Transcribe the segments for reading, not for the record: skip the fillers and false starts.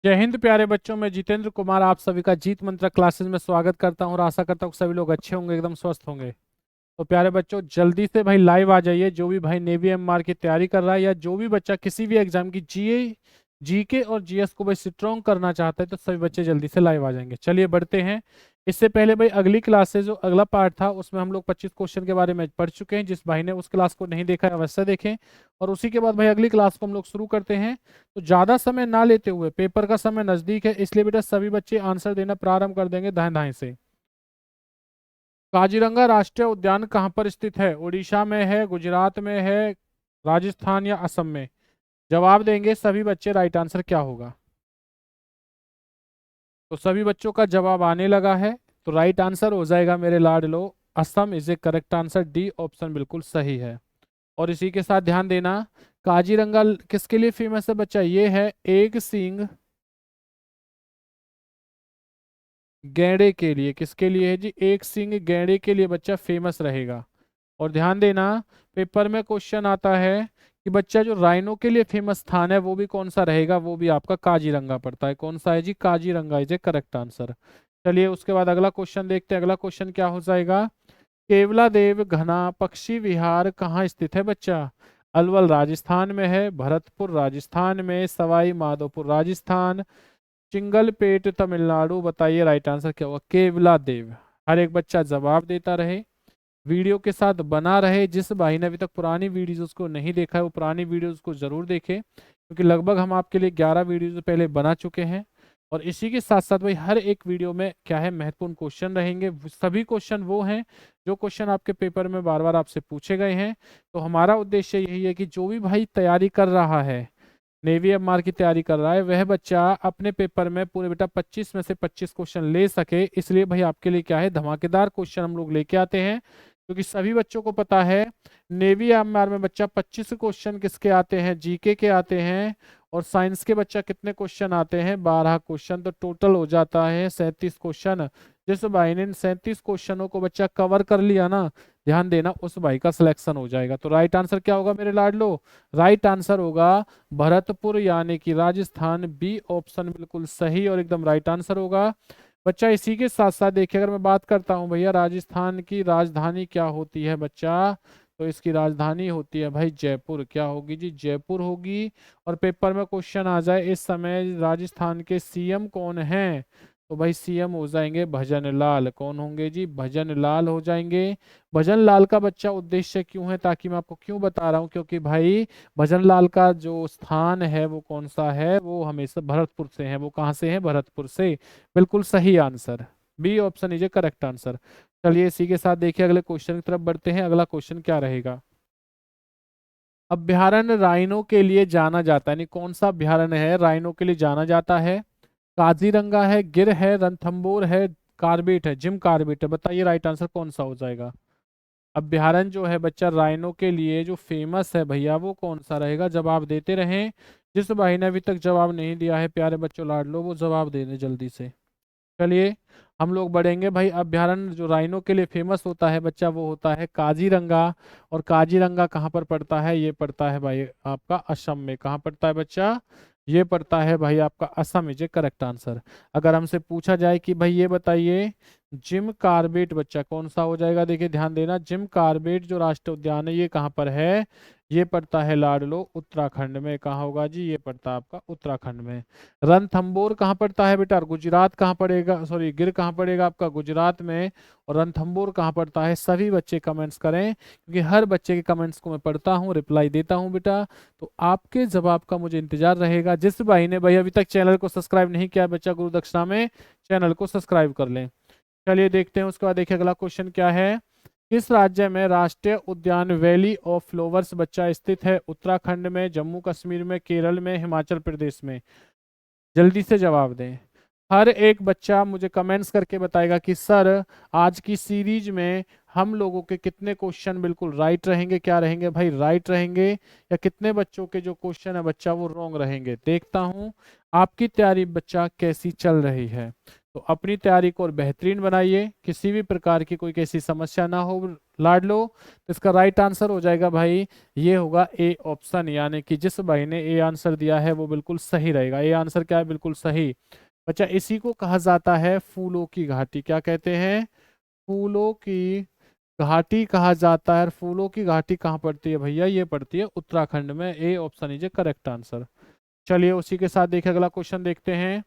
जय हिंद प्यारे बच्चों, मैं जितेंद्र कुमार आप सभी का जीत मंत्र क्लासेस में स्वागत करता हूं और आशा करता हूं कि सभी लोग अच्छे होंगे, एकदम स्वस्थ होंगे। तो प्यारे बच्चों, जल्दी से भाई लाइव आ जाइए। जो भी भाई नेवी एमआर की तैयारी कर रहा है या जो भी बच्चा किसी भी एग्जाम की जीके और जीएस को भाई स्ट्रॉन्ग करना चाहता है, तो सभी बच्चे जल्दी से लाइव आ जाएंगे। चलिए बढ़ते हैं। इससे पहले भाई अगली क्लास से जो अगला पार्ट था उसमें हम लोग 25 क्वेश्चन के बारे में पढ़ चुके हैं। जिस भाई ने उस क्लास को नहीं देखा है अवश्य देखें। और उसी के बाद भाई अगली क्लास को हम लोग शुरू करते हैं। तो ज्यादा समय ना लेते हुए, पेपर का समय नजदीक है इसलिए बेटा सभी बच्चे आंसर देना प्रारंभ कर देंगे दाएं दाएं से। काजीरंगा राष्ट्रीय उद्यान कहाँ पर स्थित है? उड़ीसा में है, गुजरात में है, राजस्थान या असम में? जवाब देंगे सभी बच्चे। राइट आंसर क्या होगा? तो सभी बच्चों का जवाब आने लगा है। तो राइट आंसर हो जाएगा मेरे लाडलो, Assam is a correct answer. D option बिल्कुल सही है। और इसी के साथ ध्यान देना, काजीरंगा किसके लिए फेमस है बच्चा? ये है एक सींग गैंडे के लिए। किसके लिए है जी? एक सींग गैंडे के लिए बच्चा फेमस रहेगा। और ध्यान देना, पेपर में क्वेश्चन आता है कि बच्चा जो राइनो के लिए फेमस स्थान है वो भी कौन सा रहेगा? वो भी आपका काजीरंगा पड़ता है। कौन सा है जी? Kaziranga is a correct answer. चलिए उसके बाद अगला क्वेश्चन देखते हैं। अगला क्वेश्चन क्या हो जाएगा? केवला देव घना पक्षी विहार कहाँ स्थित है बच्चा? अलवर राजस्थान में है, भरतपुर राजस्थान में, सवाई माधोपुर राजस्थान, चिंगलपेट तमिलनाडु? बताइए राइट आंसर क्या होगा? केवला देव। हर एक बच्चा जवाब देता रहे, वीडियो के साथ बना रहे। जिस भाई ने अभी तक पुरानी वीडियोस को नहीं देखा है वो पुरानी वीडियोस को जरूर देखे, क्योंकि लगभग हम आपके लिए 11 वीडियोस पहले बना चुके हैं। और इसी के साथ साथ भाई हर एक वीडियो में क्या है, महत्वपूर्ण क्वेश्चन रहेंगे। सभी क्वेश्चन वो हैं जो क्वेश्चन आपके पेपर में बार बार आपसे पूछे गए हैं। तो हमारा उद्देश्य यही है कि जो भी भाई तैयारी कर रहा है, नेवी एमआर की तैयारी कर रहा है, वह बच्चा अपने पेपर में पूरे बेटा 25 में से 25 क्वेश्चन ले सके। इसलिए भाई आपके लिए क्या है, धमाकेदार क्वेश्चन हम लोग लेके आते हैं। क्योंकि सभी बच्चों को पता है नेवी एमआर में बच्चा 25 क्वेश्चन किसके आते हैं? जीके के आते हैं। और साइंस के बच्चा कितने क्वेश्चन आते हैं? 12 क्वेश्चन। तो टोटल हो जाता है 37 क्वेश्चन। जिस भाई ने 37 क्वेश्चनों को बच्चा कवर कर लिया ना, ध्यान देना, उस भाई का सिलेक्शन हो जाएगा। तो राइट आंसर क्या होगा मेरे लाडलो? राइट आंसर होगा भरतपुर यानी कि राजस्थान। बी ऑप्शन बिल्कुल सही और एकदम राइट आंसर होगा बच्चा। इसी के साथ साथ देखिए, अगर मैं बात करता हूँ भैया राजस्थान की राजधानी क्या होती है बच्चा, तो इसकी राजधानी होती है भाई जयपुर। क्या होगी जी? जयपुर होगी। और पेपर में क्वेश्चन आ जाए इस समय राजस्थान के सीएम कौन हैं, तो भाई सीएम हो जाएंगे भजन लाल। कौन होंगे जी? भजन लाल हो जाएंगे। भजन लाल का बच्चा उद्देश्य क्यों है, ताकि मैं आपको क्यों बता रहा हूँ, क्योंकि भाई भजन लाल का जो स्थान है वो कौन सा है? वो हमेशा भरतपुर से है। वो कहाँ से है? भरतपुर से। बिल्कुल सही answer. B option is a correct answer. चलिए इसी के साथ देखिए अगले क्वेश्चन की तरफ बढ़ते हैं। अगला क्वेश्चन क्या रहेगा? अभ्यारण्य राइनो के लिए जाना जाता है, यानी कौन सा अभ्यारण्य है राइनो के लिए जाना जाता है? काजीरंगा है, गिर है, रणथंबोर है, कार्बेट है? जिम कार्बेट है। बताइए राइट आंसर कौन सा हो जाएगा? अभ्यारण्य जो है बच्चा राइनो के लिए जो फेमस है भैया, वो कौन सा रहेगा? जवाब देते रहें। जिस भाई ने अभी तक जवाब नहीं दिया है प्यारे बच्चों लाडलो, वो जवाब दे दें जल्दी से। चलिए हम लोग बढ़ेंगे भाई। अभ्यारण्य जो राइनो के लिए फेमस होता है बच्चा, वो होता है काजीरंगा। और काजीरंगा कहाँ पर पड़ता है? ये पड़ता है भाई आपका असम में। कहाँ पड़ता है बच्चा? ये पड़ता है भाई आपका Assam is a correct answer. अगर हमसे पूछा जाए कि भाई ये बताइए जिम कार्बेट बच्चा कौन सा हो जाएगा? देखिए ध्यान देना, जिम कार्बेट जो राष्ट्रीय उद्यान है ये कहाँ पर है? ये पड़ता है लाडलो उत्तराखंड में। कहाँ होगा जी? ये पड़ता है आपका उत्तराखंड में। रणथंबोर कहाँ पड़ता है बेटा? गुजरात कहाँ पड़ेगा? सॉरी, गिर कहाँ पड़ेगा आपका? गुजरात में। और रणथंबोर कहाँ पड़ता है? सभी बच्चे कमेंट्स करें, क्योंकि हर बच्चे के कमेंट्स को मैं पढ़ता हूँ, रिप्लाई देता हूँ बेटा। तो आपके जवाब का मुझे इंतजार रहेगा। जिस भाई ने भाई अभी तक चैनल को सब्सक्राइब नहीं किया बच्चा, गुरु दक्षिणा में चैनल को सब्सक्राइब कर लें। चलिए देखते हैं उसके बाद। देखिए अगला क्वेश्चन क्या है? किस राज्य में राष्ट्रीय उद्यान वैली ऑफ फ्लावर्स बच्चा स्थित है? उत्तराखंड में, जम्मू कश्मीर में, केरल में, हिमाचल प्रदेश में? जल्दी से जवाब दें। हर एक बच्चा मुझे कमेंट्स करके बताएगा कि सर आज की सीरीज में हम लोगों के कितने क्वेश्चन बिल्कुल राइट रहेंगे। क्या रहेंगे भाई? राइट रहेंगे। या कितने बच्चों के जो क्वेश्चन है बच्चा वो रॉन्ग रहेंगे? देखता हूं आपकी तैयारी बच्चा कैसी चल रही है। तो अपनी तैयारी को और बेहतरीन बनाइए, किसी भी प्रकार की कोई कैसी समस्या ना हो, लाडलो। तो इसका राइट आंसर हो जाएगा भाई, ये होगा ए ऑप्शन, यानी कि जिस भाई ने ए आंसर दिया है वो बिल्कुल सही रहेगा। ए आंसर क्या है, बिल्कुल सही। बच्चा इसी को कहा जाता है फूलों की घाटी। क्या कहते हैं, फूलों की घाटी कहा जाता है। और फूलों की घाटी कहाँ पड़ती है भैया, ये पड़ती है उत्तराखंड में। ए option is a correct answer. चलिए उसी के साथ देखिए अगला क्वेश्चन देखते हैं।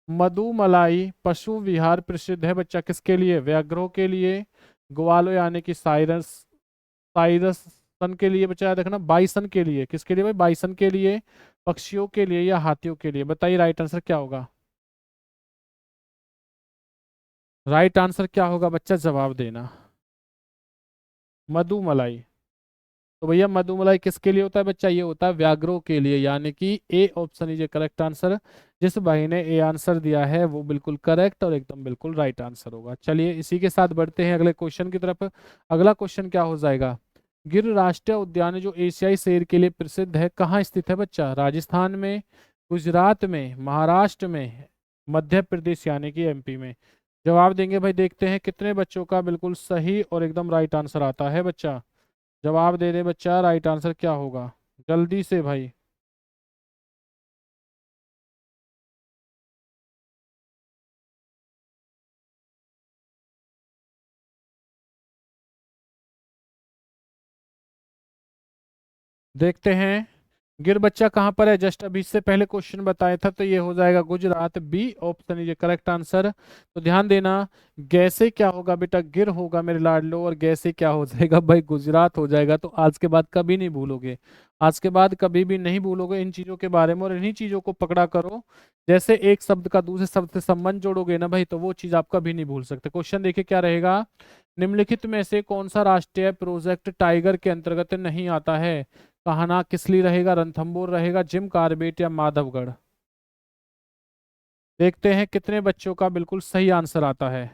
मधुमलाई पशु विहार प्रसिद्ध है बच्चा किसके लिए, व्याघ्रों के लिए, ग्वालो यानी कि साइरस साइरस सन के लिए, बच्चा याद रखना बाइसन के लिए, किसके लिए भाई, बाइसन के लिए, पक्षियों के लिए या हाथियों के लिए। बताइए राइट आंसर क्या होगा। राइट आंसर क्या होगा बच्चा, जवाब देना। मधुमलाई। तो भैया मधुमलाई किसके लिए होता है बच्चा, ये होता है व्याघ्रों के लिए, यानी कि ए option is a correct answer. जिस भाई ने ए आंसर दिया है वो बिल्कुल करेक्ट और एकदम बिल्कुल राइट आंसर होगा। चलिए इसी के साथ बढ़ते हैं अगले क्वेश्चन की तरफ। अगला क्वेश्चन क्या हो जाएगा, गिर राष्ट्रीय उद्यान जो एशियाई शेर के लिए प्रसिद्ध है कहाँ स्थित है बच्चा, राजस्थान में, गुजरात में, महाराष्ट्र में, मध्य प्रदेश यानी कि एमपी में। जवाब देंगे भाई, देखते हैं कितने बच्चों का बिल्कुल सही और एकदम राइट आंसर आता है बच्चा। जवाब दे दे बच्चा, राइट आंसर क्या होगा, जल्दी से भाई। देखते हैं गिर बच्चा कहाँ पर है, जस्ट अभी इससे पहले क्वेश्चन बताया था, तो ये हो जाएगा Gujarat, B option is correct answer. तो ध्यान देना, गैसे क्या होगा बेटा, गिर होगा मेरे लाडलो, और गैसे क्या हो जाएगा भाई, गुजरात हो जाएगा। तो आज के बाद कभी नहीं भूलोगे, आज के बाद कभी भी नहीं भूलोगे इन चीजों के बारे में, और इन्हीं चीजों को पकड़ा करो। जैसे एक शब्द का दूसरे शब्द से संबंध जोड़ोगे ना भाई, तो वो चीज आप कभी नहीं भूल सकते। क्वेश्चन देखिए क्या रहेगा, निम्नलिखित में से कौन सा राष्ट्रीय प्रोजेक्ट टाइगर के अंतर्गत नहीं आता है, कान्हा किसली रहेगा, रणथंभौर रहेगा, जिम कार्बेट या माधवगढ़। देखते हैं कितने बच्चों का बिल्कुल सही आंसर आता है।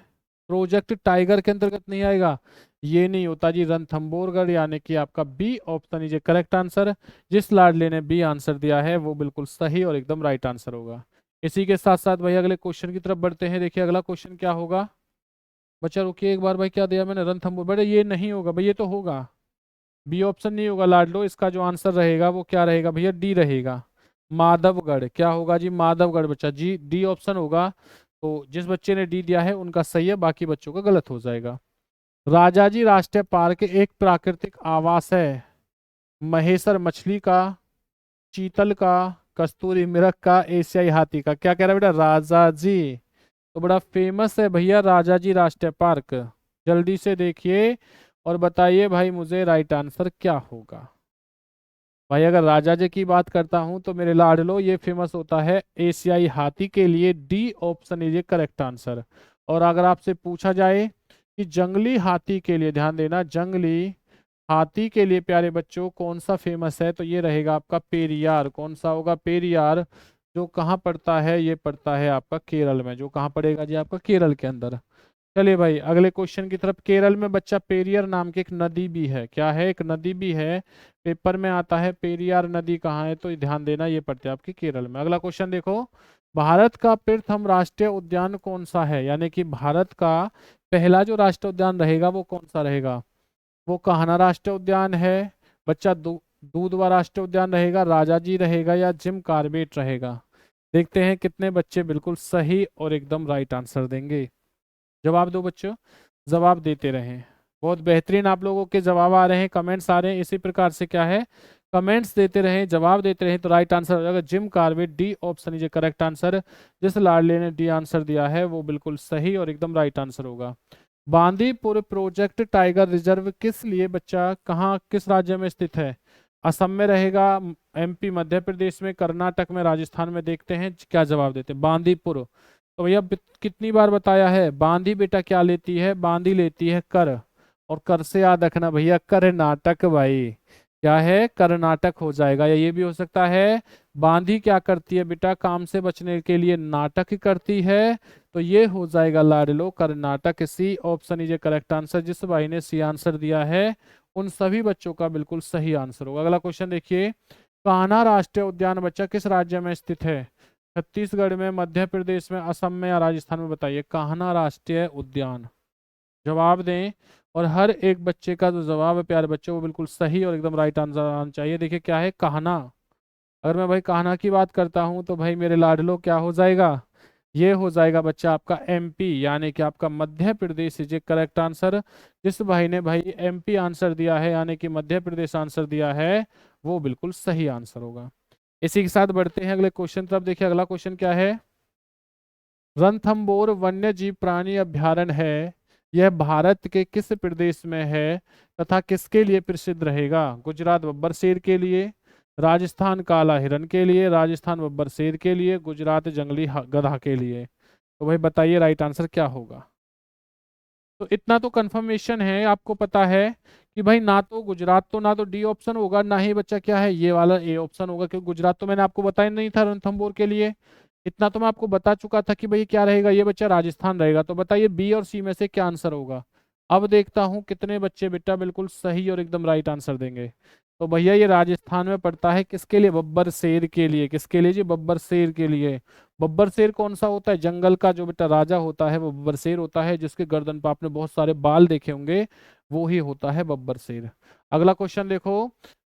प्रोजेक्ट टाइगर के अंतर्गत नहीं आएगा, ये नहीं होता जी, रणथंभौरगढ़, यानी कि आपका B option is correct answer. जिस लाडले ने बी आंसर दिया है वो बिल्कुल सही और एकदम राइट आंसर होगा। इसी के साथ साथ भाई अगले क्वेश्चन की तरफ बढ़ते हैं। देखिए अगला क्वेश्चन क्या होगा, बच्चा रुकिए एक बार भाई, क्या दिया मैंने, रणथंभौर, बेटा ये नहीं होगा भाई, ये तो होगा, बी ऑप्शन नहीं होगा लाडलो, इसका जो आंसर रहेगा वो क्या रहेगा भैया, डी रहेगा, माधवगढ़। क्या होगा जी, माधवगढ़ बच्चा, जी डी ऑप्शन होगा। तो जिस बच्चे ने डी दिया है उनका सही है, बाकी बच्चों का गलत हो जाएगा। राजाजी राष्ट्रीय पार्क एक प्राकृतिक आवास है, महेसर मछली का, चीतल का, कस्तूरी मृग का, एशियाई हाथी का। क्या कह रहा है बेटा, राजाजी। तो बड़ा फेमस है भैया राजाजी राष्ट्रीय पार्क। जल्दी से देखिए और बताइए भाई मुझे राइट आंसर क्या होगा। भाई अगर राजा जी की बात करता हूं तो मेरे लाडलो ये फेमस होता है एशियाई हाथी के लिए, D option is correct answer. और अगर आपसे पूछा जाए कि जंगली हाथी के लिए, ध्यान देना, जंगली हाथी के लिए प्यारे बच्चों कौन सा फेमस है, तो ये रहेगा आपका पेरियार। कौन सा होगा, पेरियार। जो कहाँ पड़ता है, ये पड़ता है आपका केरल में। जो कहाँ पड़ेगा जी, आपका केरल के अंदर। चलिए भाई अगले क्वेश्चन की तरफ। केरल में बच्चा पेरियर नाम की एक नदी भी है, क्या है, एक नदी भी है, पेपर में आता है। पेरियार नदी कहाँ है, तो ये ध्यान देना, ये पड़ते हैं आपके केरल में। अगला क्वेश्चन देखो, भारत का प्रथम राष्ट्रीय उद्यान कौन सा है, यानी कि भारत का पहला जो राष्ट्रीय उद्यान रहेगा वो कौन सा रहेगा। वो कान्हा राष्ट्रीय उद्यान है बच्चा, दूधवा राष्ट्रीय उद्यान रहेगा, राजाजी रहेगा, या जिम कार्बेट रहेगा। देखते हैं कितने बच्चे बिल्कुल सही और एकदम राइट आंसर देंगे। जवाब दो बच्चों, जवाब देते रहें। बहुत बेहतरीन आप लोगों के जवाब आ रहे हैं, कमेंट्स आ रहे हैं, इसी प्रकार से क्या है, कमेंट्स देते रहें, जवाब देते रहें, तो राइट आंसर हो जाएगा Jim Corbett, D option is correct answer. जिस लाडले ने डी आंसर दिया है वो बिल्कुल सही और एकदम राइट आंसर होगा। बांदीपुर प्रोजेक्ट टाइगर रिजर्व किस लिए बच्चा, कहाँ किस राज्य में स्थित है, असम में रहेगा, एमपी मध्य प्रदेश में, कर्नाटक में, राजस्थान में। देखते हैं क्या जवाब देते हैं। बांदीपुर, तो भैया कितनी बार बताया है, बांदी बेटा क्या लेती है, बांदी लेती है कर, और कर से याद रखना भैया कर्नाटक भाई, क्या है, कर्नाटक हो जाएगा। या ये भी हो सकता है, बांदी क्या करती है बेटा, काम से बचने के लिए नाटक करती है। तो ये हो जाएगा लाडलो Karnataka, C option is a correct answer. जिस भाई ने सी आंसर दिया है उन सभी बच्चों का बिल्कुल सही आंसर होगा। अगला क्वेश्चन देखिए, कान्हा राष्ट्रीय उद्यान बच्चा किस राज्य में स्थित है, छत्तीसगढ़ में, मध्य प्रदेश में, असम में, या राजस्थान में। बताइए कान्हा राष्ट्रीय उद्यान, जवाब दें और हर एक बच्चे का जो जवाब है प्यारे बच्चों वो बिल्कुल सही और एकदम राइट आंसर आना चाहिए। देखिए क्या है, कहना। अगर मैं भाई कहना की बात करता हूँ तो भाई मेरे लाडलो क्या हो जाएगा, ये हो जाएगा बच्चा आपका एमपी, यानी कि आपका Madhya Pradesh is correct answer. जिस भाई ने भाई एमपी आंसर दिया है यानी कि मध्य प्रदेश आंसर दिया है वो बिल्कुल सही आंसर होगा। इसी के साथ बढ़ते हैं अगले क्वेश्चन तरफ। देखिए अगला क्वेश्चन क्या है, रणथंभौर वन्य जीव प्राणी अभ्यारण्य है, यह भारत के किस प्रदेश में है तथा किसके लिए प्रसिद्ध रहेगा? गुजरात बब्बर शेर के लिए, राजस्थान काला हिरन के लिए, राजस्थान बब्बर शेर के लिए, गुजरात जंगली गधा के लिए। तो भाई बताइए राइट आंसर क्या होगा। तो इतना तो कंफर्मेशन है, आपको पता है कि भाई ना तो गुजरात, तो ना तो डी ऑप्शन होगा, ना ही बच्चा क्या है ये वाला ए ऑप्शन होगा, क्योंकि गुजरात तो मैंने आपको बताया नहीं था रणथंभौर के लिए। इतना तो मैं आपको बता चुका था कि भाई क्या रहेगा, ये बच्चा राजस्थान रहेगा। तो बताइए बी और सी में से क्या आंसर होगा। अब देखता हूँ कितने बच्चे बेटा बिल्कुल सही और एकदम राइट आंसर देंगे। तो भैया ये राजस्थान में पड़ता है, किसके लिए? बब्बर शेर के लिए। किसके लिए जी? बब्बर शेर के लिए। बब्बर शेर कौन सा होता है? जंगल का जो बेटा राजा होता है वो बब्बर शेर होता है, जिसके गर्दन पर आपने बहुत सारे बाल देखे होंगे, वो ही होता है बब्बर शेर। अगला क्वेश्चन देखो,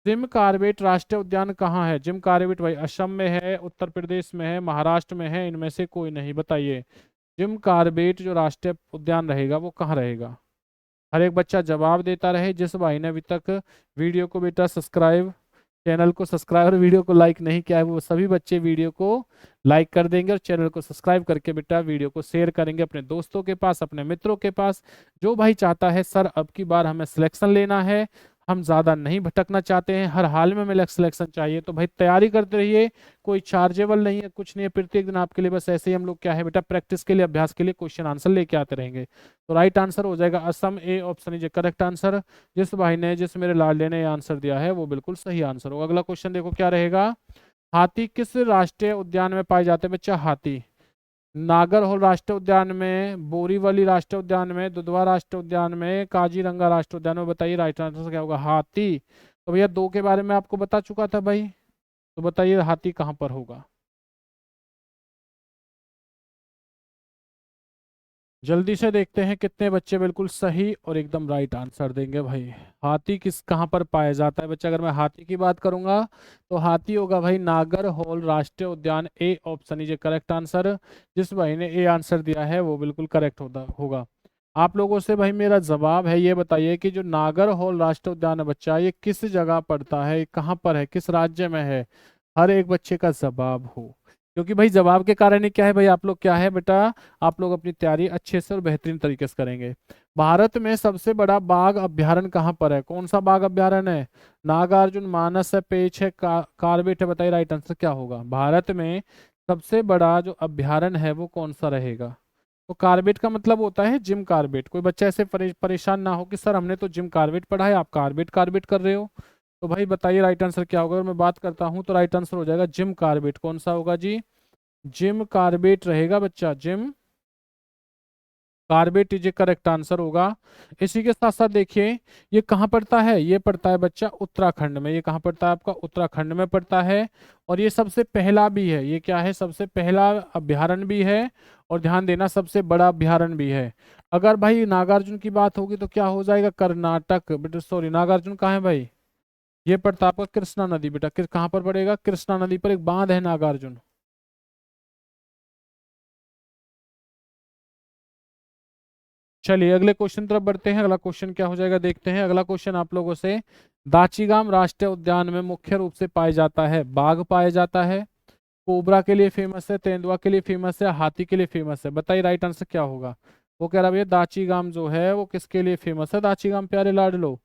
जिम कार्बेट राष्ट्रीय उद्यान कहाँ है? जिम कार्बेट भाई असम में है, उत्तर प्रदेश में है, महाराष्ट्र में है, इनमें से कोई नहीं। बताइए जिम कार्बेट जो राष्ट्रीय उद्यान रहेगा वो कहाँ रहेगा? हर एक बच्चा जवाब देता रहे। जिस भाई ने अभी तक वीडियो को बेटा सब्सक्राइब, चैनल को सब्सक्राइब और वीडियो को लाइक नहीं किया है, वो सभी बच्चे वीडियो को लाइक कर देंगे और चैनल को सब्सक्राइब करके बेटा वीडियो को शेयर करेंगे अपने दोस्तों के पास, अपने मित्रों के पास। जो भाई चाहता है सर अब की बार हमें सिलेक्शन लेना है, हम ज़्यादा नहीं भटकना चाहते हैं, हर हाल में हमें सिलेक्शन चाहिए, तो भाई तैयारी करते रहिए। कोई चार्जेबल नहीं है, कुछ नहीं है, प्रत्येक दिन आपके लिए बस ऐसे ही हम लोग क्या है बेटा प्रैक्टिस के लिए, अभ्यास के लिए क्वेश्चन आंसर लेके आते रहेंगे। तो राइट आंसर हो जाएगा असम, ए ऑप्शन इज करेक्ट आंसर। जिस भाई ने, जिस मेरे लाडले ने आंसर दिया है वो बिल्कुल सही आंसर होगा। अगला क्वेश्चन देखो क्या रहेगा, हाथी किस राष्ट्रीय उद्यान में पाए जाते हैं बच्चा? हाथी नागरहोल राष्ट्रीय उद्यान में, बोरीवली राष्ट्रीय उद्यान में, दुधवा राष्ट्रीय उद्यान में, काजीरंगा राष्ट्रीय उद्यान में। बताइए राइट आंसर क्या होगा। हाथी तो भैया दो के बारे में आपको बता चुका था भाई, तो बताइए हाथी कहाँ पर होगा। जल्दी से देखते हैं कितने बच्चे बिल्कुल सही और एकदम राइट आंसर देंगे भाई। हाथी किस कहाँ पर पाया जाता है बच्चा? अगर मैं हाथी की बात करूंगा तो हाथी होगा भाई नागरहोल राष्ट्रीय उद्यान, ए ऑप्शन इज करेक्ट आंसर। जिस भाई ने ए आंसर दिया है वो बिल्कुल करेक्ट होगा। आप लोगों से भाई मेरा जवाब है, ये बताइए कि जो नागरहोल राष्ट्रीय उद्यान है बच्चा, ये किस जगह पड़ता है, कहाँ पर है, किस राज्य में है? हर एक बच्चे का जवाब हो, क्योंकि भाई जवाब के कारण ही क्या है भाई आप लोग क्या है बेटा, आप लोग अपनी तैयारी अच्छे से और बेहतरीन तरीके से करेंगे। भारत में सबसे बड़ा बाघ अभ्यारण्य कहाँ पर है? कौन सा बाघ अभ्यारण्य है? नागार्जुन, मानस है, पेंच है, कार्बेट है। बताइए राइट आंसर क्या होगा। भारत में सबसे बड़ा जो अभ्यारण्य है वो कौन सा रहेगा? तो कार्बेट का मतलब होता है जिम कार्बेट। कोई बच्चा ऐसे परेशान ना हो कि सर हमने तो जिम कार्बेट पढ़ा है, आप कार्बेट कार्बेट कर रहे हो। तो भाई बताइए राइट आंसर क्या होगा। अगर मैं बात करता हूँ तो राइट आंसर हो जाएगा जिम कार्बेट। कौन सा होगा जी? जिम कार्बेट रहेगा बच्चा, Jim Corbett is correct answer होगा। इसी के साथ साथ देखिए ये कहाँ पड़ता है, ये पड़ता है बच्चा उत्तराखंड में। ये कहाँ पड़ता है आपका? उत्तराखंड में पड़ता है। और ये सबसे पहला भी है, ये क्या है, सबसे पहला अभ्यारण्य भी है, और ध्यान देना सबसे बड़ा अभ्यारण्य भी है। अगर भाई नागार्जुन की बात होगी तो क्या हो जाएगा? कर्नाटक बेटा, सॉरी नागार्जुन कहाँ है भाई? ये पड़ता है आपका कृष्णा नदी बेटा। कहाँ पर पड़ेगा? कृष्णा नदी पर एक बांध है नागार्जुन। चलिए अगले क्वेश्चन तरफ बढ़ते हैं। अगला क्वेश्चन क्या हो जाएगा देखते हैं। अगला क्वेश्चन आप लोगों से, दाचीगाम राष्ट्रीय उद्यान में मुख्य रूप से पाए जाता है, बाघ पाया जाता है, कोबरा के लिए फेमस है, तेंदुआ के लिए फेमस है, हाथी के लिए फेमस है। बताइए राइट आंसर क्या होगा। वो कह रहा भैया दाचीगाम जो है वो किसके लिए फेमस है? दाचीगाम प्यारे लाड लो।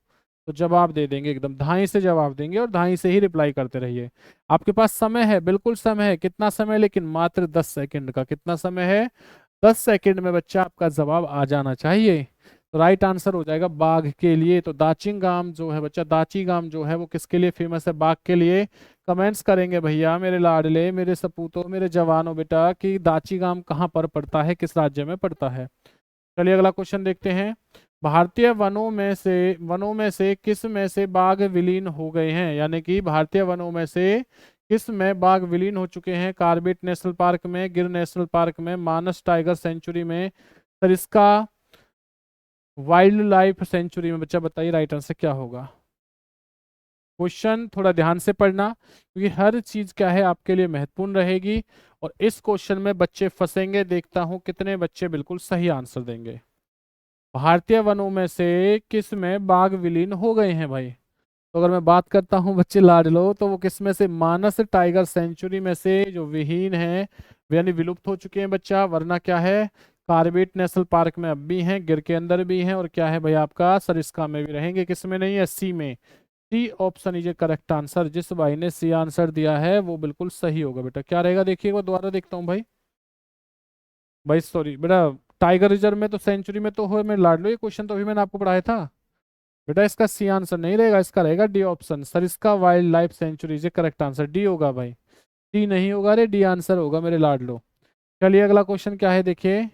तो जवाब दे देंगे, एकदम धाई से जवाब देंगे और धाई से ही रिप्लाई करते रहिए। आपके पास समय है, बिल्कुल समय है। कितना समय? लेकिन मात्र 10 सेकंड का। कितना समय है? 10 सेकंड में बच्चा आपका जवाब आ जाना चाहिए। तो राइट आंसर हो जाएगा बाघ के लिए। तो दाचिंगाम जो है बच्चा, दाचीगाम जो है वो किसके लिए फेमस है? बाघ के लिए। कमेंट्स करेंगे भैया मेरे लाडले, मेरे सपूतों, मेरे जवानों बेटा कि दाचीगाम कहाँ पर पड़ता है, किस राज्य में पड़ता है। चलिए अगला क्वेश्चन देखते हैं। भारतीय वनों में से किस में से बाघ विलीन हो गए हैं? यानी कि भारतीय वनों में से किस में बाघ विलीन हो चुके हैं? कार्बेट नेशनल पार्क में, गिर नेशनल पार्क में, मानस टाइगर सेंचुरी में, सरिस्का वाइल्ड लाइफ सेंचुरी में बच्चा बताइए राइट आंसर क्या होगा। क्वेश्चन थोड़ा ध्यान से पढ़ना, क्योंकि हर चीज क्या है आपके लिए महत्वपूर्ण रहेगी। और इस क्वेश्चन में बच्चे फंसेंगे, देखता हूं कितने बच्चे बिल्कुल सही आंसर देंगे। भारतीय वनों में से किस में बाघ विलीन हो गए हैं भाई। तो अगर मैं बात करता हूं बच्चे लाड लो, तो वो किस में से, मानस टाइगर सेंचुरी में से जो विहीन है, यानी विलुप्त हो चुके हैं बच्चा, वरना क्या है कार्बेट नेशनल पार्क में अब भी हैं, गिर के अंदर भी हैं, और क्या है भाई आपका सरिस्का में भी रहेंगे, किस में नहीं है, सी में। C option is a correct answer. जिस भाई ने सी आंसर दिया है वो बिल्कुल सही होगा बेटा। क्या रहेगा देखिए, वो दोबारा देखता हूँ भाई। भाई सॉरी बेटा, टाइगर रिजर्व में तो सेंचुरी में तो हो, मैं लाड लो, ये क्वेश्चन तो अभी मैंने आपको पढ़ाया था बेटा। इसका सी आंसर नहीं रहेगा, इसका रहेगा D option, Sariska wild life sanctuary is correct answer, D होगा भाई। डी नहीं होगा रे, डी आंसर होगा मेरे लाडलो। चलिए अगला क्वेश्चन क्या है देखिए।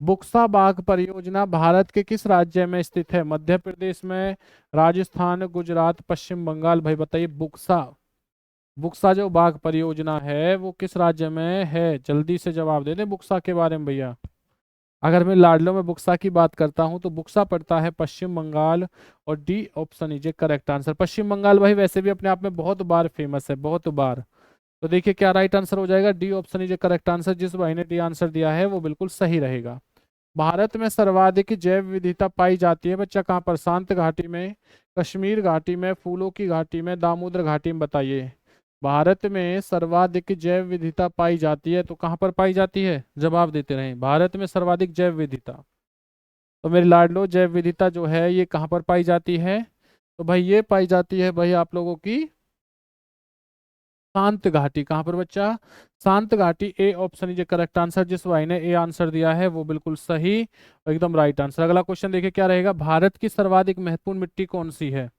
बुक्सा बाग परियोजना भारत के किस राज्य में स्थित है। मध्य प्रदेश में, राजस्थान, गुजरात, पश्चिम बंगाल। भाई बताइए बुक्सा, बुक्सा जो बाग परियोजना है वो किस राज्य में है, जल्दी से जवाब दे दें बुक्सा के बारे में भैया। अगर मैं लाडलो में बुक्सा की बात करता हूं तो बुक्सा पड़ता है पश्चिम बंगाल, और D option is correct answer. Paschim Bengal भाई वैसे भी अपने आप में बहुत बार फेमस है, बहुत बार। तो देखिए क्या राइट आंसर हो जाएगा, D option is correct answer. जिस भाई ने डी आंसर दिया है वो बिल्कुल सही रहेगा। भारत में सर्वाधिक जैव विविधता पाई जाती है बच्चा कहाँ पर, शांत घाटी में, कश्मीर घाटी में, फूलों की घाटी में, दामोदर घाटी में, बताइए। भारत में सर्वाधिक जैव विविधता पाई जाती है तो कहाँ पर पाई जाती है, जवाब देते रहें। भारत में सर्वाधिक जैव विविधता, तो मेरे लाडलो जैव विविधता जो है ये कहाँ पर पाई जाती है, तो भाई ये पाई जाती है भाई आप लोगों की शांत घाटी। कहाँ पर बच्चा, शांत घाटी, ए ऑप्शन इज करेक्ट आंसर। जिस भाई ने ए आंसर दिया है वो बिल्कुल सही, एकदम राइट आंसर। अगला क्वेश्चन देखिए क्या रहेगा, भारत की सर्वाधिक महत्वपूर्ण मिट्टी कौन सी है।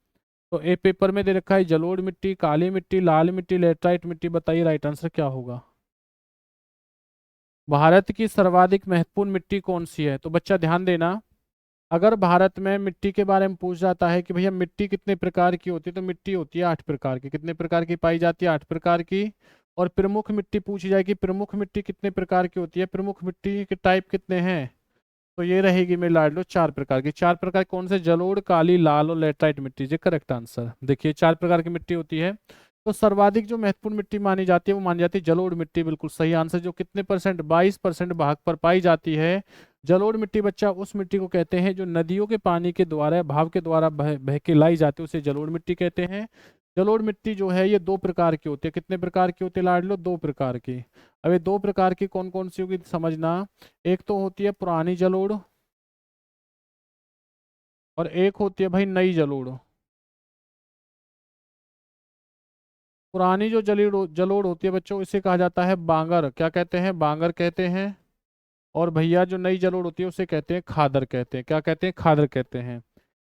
तो ए पेपर में दे रखा है जलोढ़ मिट्टी, काली मिट्टी, लाल मिट्टी, लेटराइट मिट्टी, बताइए राइट आंसर क्या होगा। भारत की सर्वाधिक महत्वपूर्ण मिट्टी कौन सी है, तो बच्चा ध्यान देना। अगर भारत में मिट्टी के बारे में पूछ जाता है कि भैया मिट्टी कितने प्रकार की होती है, तो मिट्टी होती है 8 प्रकार की। कितने प्रकार की पाई जाती है, 8 प्रकार की। और प्रमुख मिट्टी पूछी जाएगी, प्रमुख मिट्टी कितने प्रकार की होती है, प्रमुख मिट्टी के टाइप कितने हैं, तो ये रहेगी मेरे लाडलो 4 प्रकार की। 4 प्रकार कौन से, जलोढ़, काली, लाल और लेटराइट मिट्टी। ये करेक्ट आंसर। देखिए 4 प्रकार की मिट्टी होती है। तो सर्वाधिक जो महत्वपूर्ण मिट्टी मानी जाती है वो मानी जाती है जलोढ़ मिट्टी, बिल्कुल सही आंसर। जो कितने परसेंट, 22% भाग पर पाई जाती है। जलोढ़ मिट्टी बच्चा उस मिट्टी को कहते हैं जो नदियों के पानी के द्वारा, भाव के द्वारा बह बह के लाई जाती है, उसे जलोढ़ मिट्टी कहते हैं। जलोढ़ मिट्टी जो है ये 2 प्रकार की होती है। कितने प्रकार की होती है लाडलो, 2 प्रकार की। अब ये 2 प्रकार की कौन कौन सी होगी समझना। एक तो होती है पुरानी जलोढ़, और एक होती है भाई नई जलोढ़। पुरानी जो जलोढ़ जलोढ़ होती है बच्चों, इसे कहा जाता है बांगर। क्या कहते हैं, बांगर कहते हैं। और भैया जो नई जलोढ़ होती है उसे कहते हैं खादर कहते हैं। क्या कहते हैं, खादर कहते हैं।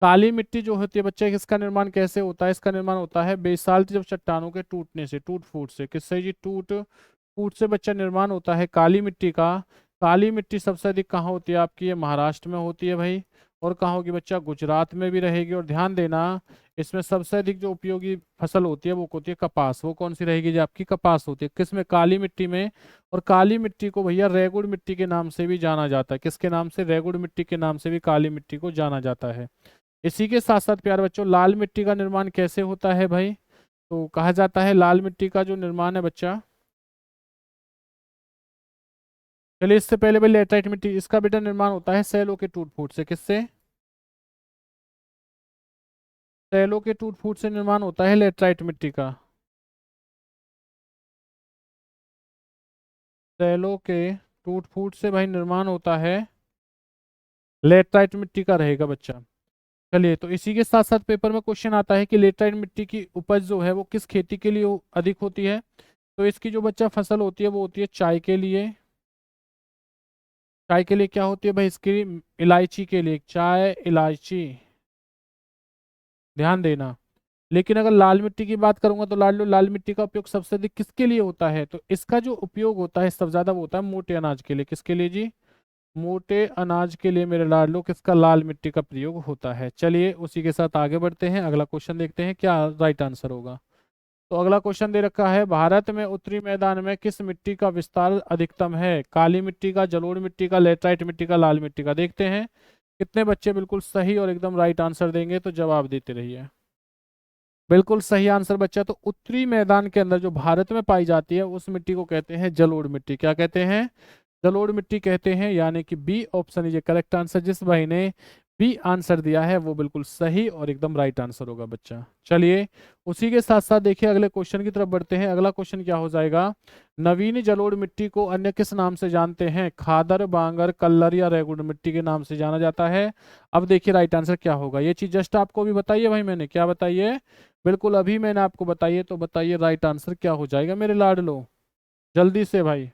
काली मिट्टी जो होती है बच्चे, इसका निर्माण कैसे होता है, इसका निर्माण होता है बेसाल्ट जब चट्टानों के टूटने से, टूट फूट से। किससे जी, टूट फूट से बच्चा निर्माण होता है काली मिट्टी का। काली मिट्टी सबसे अधिक कहाँ होती है आपकी, ये महाराष्ट्र में होती है भाई। और कहाँ होगी बच्चा, गुजरात में भी रहेगी। और ध्यान देना इसमें सबसे अधिक जो उपयोगी फसल होती है वो होती है कपास। वो कौन सी रहेगी जो आपकी, कपास होती है किसमें, काली मिट्टी में। और काली मिट्टी को भैया रेगुड़ मिट्टी के नाम से भी जाना जाता है। किसके नाम से, रेगुड़ मिट्टी के नाम से भी काली मिट्टी को जाना जाता है। इसी के साथ साथ प्यारे बच्चों, लाल मिट्टी का निर्माण कैसे होता है भाई, तो कहा जाता है लाल मिट्टी का जो निर्माण है बच्चा, चलिए इससे पहले भाई लेटराइट मिट्टी, इसका बेटा निर्माण होता है सैलों के टूट फूट से। किससे, सैलों के टूट फूट से निर्माण होता है लेटराइट मिट्टी का। सैलों के टूट फूट से भाई निर्माण होता है लेटराइट मिट्टी का, रहेगा बच्चा। चलिए तो इसी के साथ साथ पेपर में क्वेश्चन आता है कि लेटराइट मिट्टी की उपज जो है वो किस खेती के लिए अधिक होती है। तो इसकी जो बच्चा फसल होती है वो होती है चाय के लिए। चाय के लिए क्या होती है भाई इसकी, इलायची के लिए, चाय इलायची, ध्यान देना। लेकिन अगर लाल मिट्टी की बात करूंगा तो लाल मिट्टी का उपयोग सबसे अधिक किसके लिए होता है, तो इसका जो उपयोग होता है सबसे ज्यादा वो होता है मोटे अनाज के लिए। किसके लिए जी, मोटे अनाज के लिए मेरे लाडलो किसका, लाल मिट्टी का प्रयोग होता है। चलिए उसी के साथ आगे बढ़ते हैं, अगला क्वेश्चन देखते हैं क्या राइट आंसर होगा। तो अगला क्वेश्चन दे रखा है, भारत में उत्तरी मैदान में किस मिट्टी का विस्तार अधिकतम है। काली मिट्टी का, जलोढ़ मिट्टी का, लेटराइट मिट्टी का, लाल मिट्टी का। देखते हैं कितने बच्चे बिल्कुल सही और एकदम राइट आंसर देंगे? तो जवाब देते रहिए। बिल्कुल सही आंसर बच्चा, तो उत्तरी मैदान के अंदर जो भारत में पाई जाती है उस मिट्टी को कहते हैं जलोढ़ मिट्टी। क्या कहते हैं? जलोढ़ मिट्टी कहते हैं, यानी कि B option is correct answer. जिस भाई ने बी आंसर दिया है वो बिल्कुल सही और एकदम राइट आंसर होगा बच्चा। चलिए उसी के साथ साथ देखिए अगले क्वेश्चन की तरफ बढ़ते हैं। अगला क्वेश्चन क्या हो जाएगा? नवीन जलोढ़ मिट्टी को अन्य किस नाम से जानते हैं? खादर, बांगर, कल्लर या रेगुड़ मिट्टी के नाम से जाना जाता है। अब देखिए राइट आंसर क्या होगा, ये चीज जस्ट आपको भी बताइए भाई, मैंने क्या बताइए? बिल्कुल अभी मैंने आपको बताइए, तो बताइए राइट आंसर क्या हो जाएगा मेरे लाडलो, जल्दी से भाई।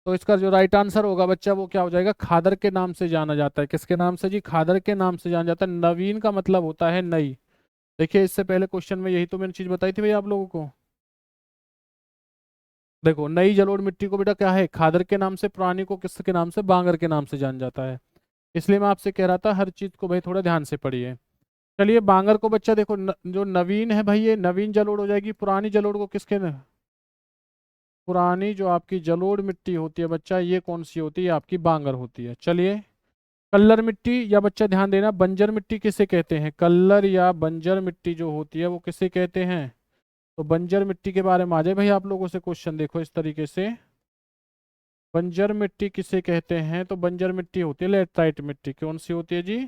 तो इसका जो राइट आंसर होगा बच्चा वो क्या हो जाएगा? खादर के नाम से जाना जाता है। किसके नाम से जी? खादर के नाम से जाना जाता है। नवीन का मतलब होता है नई। देखिए इससे पहले क्वेश्चन में यही तो मैंने चीज बताई थी भाई आप लोगों को। देखो नई जलोढ़ मिट्टी को बेटा क्या है? खादर के नाम से, पुरानी को किसके नाम से? बांगर के नाम से जाना जाता है। इसलिए मैं आपसे कह रहा था हर चीज को भाई थोड़ा ध्यान से पढ़िए। चलिए बांगर को बच्चा देखो जो नवीन है भाई ये नवीन जलोढ़ हो जाएगी। पुरानी जलोढ़ को किसके पुरानी जो आपकी जलोढ़ मिट्टी होती है बच्चा, ये कौन सी होती है? आपकी बांगर होती है। चलिए कल्लर मिट्टी या बच्चा ध्यान देना बंजर मिट्टी किसे कहते हैं? कल्लर या बंजर मिट्टी जो होती है वो किसे कहते हैं? तो बंजर मिट्टी के बारे में आ जाए भाई आप लोगों से क्वेश्चन, देखो इस तरीके से। बंजर मिट्टी किसे कहते हैं? तो बंजर मिट्टी होती है लेटराइट मिट्टी। कौन सी होती है जी?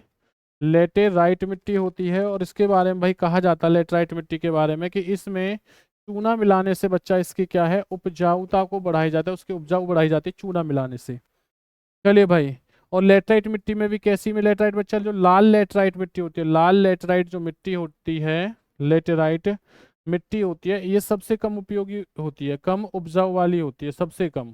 लेटेराइट मिट्टी होती है। और इसके बारे में भाई कहा जाता है लेटराइट मिट्टी के बारे में कि इसमें चूना मिलाने से बच्चा इसकी क्या है? उपजाऊता को बढ़ाई जाता है, उसकी उपजाऊ बढ़ाई जाती है चूना मिलाने से। चलिए भाई, और लेटराइट मिट्टी में भी कैसी में लेटराइट बच्चा? जो लाल लेटराइट मिट्टी होती है, लाल लेटराइट जो मिट्टी होती है, लेटेराइट मिट्टी होती है, ये सबसे कम उपयोगी होती है, कम उपजाऊ वाली होती है, सबसे कम।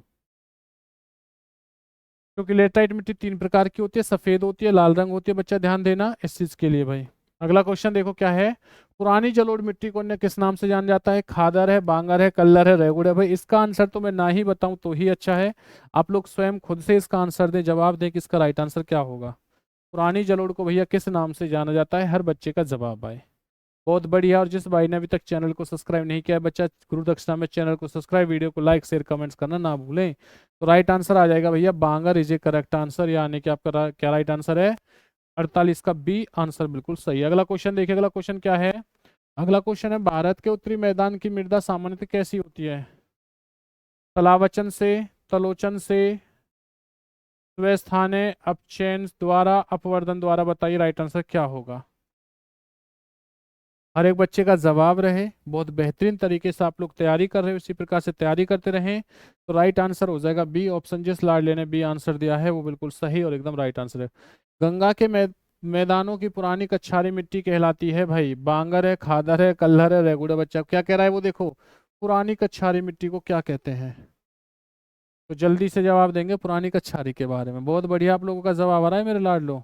क्योंकि लेटराइट मिट्टी तीन प्रकार की होती है, सफेद होती है, लाल रंग होती है। बच्चा ध्यान देना इस चीज के लिए भाई। अगला क्वेश्चन देखो क्या है? पुरानी जलोढ़ मिट्टी को अन्य किस नाम से जाना जाता है? खादर है, बांगर है, कल्लर है, रेगुड़ है। भाई इसका आंसर तो मैं ना ही बताऊं तो ही अच्छा है। आप लोग स्वयं खुद से इसका आंसर दें, जवाब दें कि इसका राइट आंसर क्या होगा। पुरानी जलोढ़ को भैया किस नाम से जाना जाता है? हर बच्चे का जवाब आए। बहुत बढ़िया। और जिस भाई ने अभी तक चैनल को सब्सक्राइब नहीं किया है बच्चा, गुरु दक्षिणा में चैनल को सब्सक्राइब, वीडियो को लाइक शेयर कमेंट्स करना ना भूलें। तो राइट आंसर आ जाएगा भैया बांगर इज ए करेक्ट आंसर, यानी कि आपका क्या राइट आंसर है? 48 का बी आंसर बिल्कुल सही है। अगला क्वेश्चन देखिए, अगला क्वेश्चन क्या है? अगला क्वेश्चन है भारत के उत्तरी मैदान की मृदा सामान्यतः कैसी होती है? तलावचन से, तलोचन से, स्वस्थाने, अपचयन द्वारा, अपवर्दन द्वारा। बताइए राइट आंसर क्या होगा? हर एक बच्चे का जवाब रहे, बहुत बेहतरीन तरीके से आप लोग तैयारी कर रहे हो, इसी प्रकार से तैयारी करते रहें। तो राइट आंसर हो जाएगा बी ऑप्शन। जिस लाडले ने बी आंसर दिया है वो बिल्कुल सही और एकदम राइट आंसर है। गंगा के मैदानों की पुरानी कछारी मिट्टी कहलाती है भाई? बांगर है, खादर है, कल्हर है, रेगुड़ है। बच्चा क्या कह रहा है वो देखो, पुरानी कछारी मिट्टी को क्या कहते हैं? तो जल्दी से जवाब देंगे पुरानी कछारी के बारे में। बहुत बढ़िया, आप लोगों का जवाब आ रहा है मेरे लाडलो।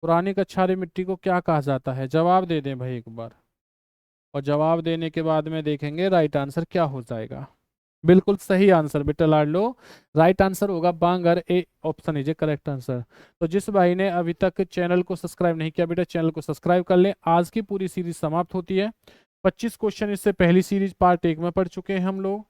पुरानी कछारी मिट्टी को क्या कहा जाता है? जवाब दे दें भाई एक बार। और जवाब देने के बाद में देखेंगे राइट आंसर क्या हो जाएगा। बिल्कुल सही आंसर बेटा लाडलो, राइट आंसर होगा बांगर, A option is a correct answer. तो जिस भाई ने अभी तक चैनल को सब्सक्राइब नहीं किया बेटा, चैनल को सब्सक्राइब कर लें। आज की पूरी सीरीज समाप्त होती है। 25 क्वेश्चन इससे पहली सीरीज पार्ट 1 में पढ़ चुके हैं हम लोग।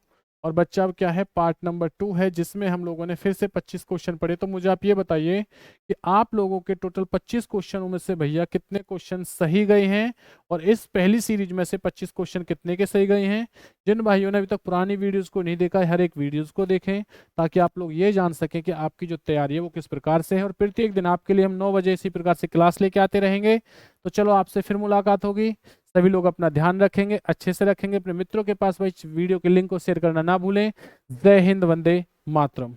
और बच्चा अब क्या है? पार्ट नंबर 2 है, जिसमें हम लोगों ने फिर से 25 क्वेश्चन पढ़े। तो मुझे आप ये बताइए कि आप लोगों के टोटल 25 क्वेश्चनों में से भैया कितने क्वेश्चन सही गए हैं? और इस पहली सीरीज में से 25 क्वेश्चन कितने के सही गए हैं? जिन भाइयों ने अभी तक पुरानी वीडियोस को नहीं देखा है, हर एक वीडियोस को देखें, ताकि आप लोग ये जान सकें कि आपकी जो तैयारी है वो किस प्रकार से है। और प्रत्येक दिन आपके लिए हम 9 बजे इसी प्रकार से क्लास लेके आते रहेंगे। तो चलो आपसे फिर मुलाकात होगी। सभी लोग अपना ध्यान रखेंगे, अच्छे से रखेंगे, अपने मित्रों के पास भाई वीडियो के लिंक को शेयर करना ना भूलें। जय हिंद, वंदे मातरम।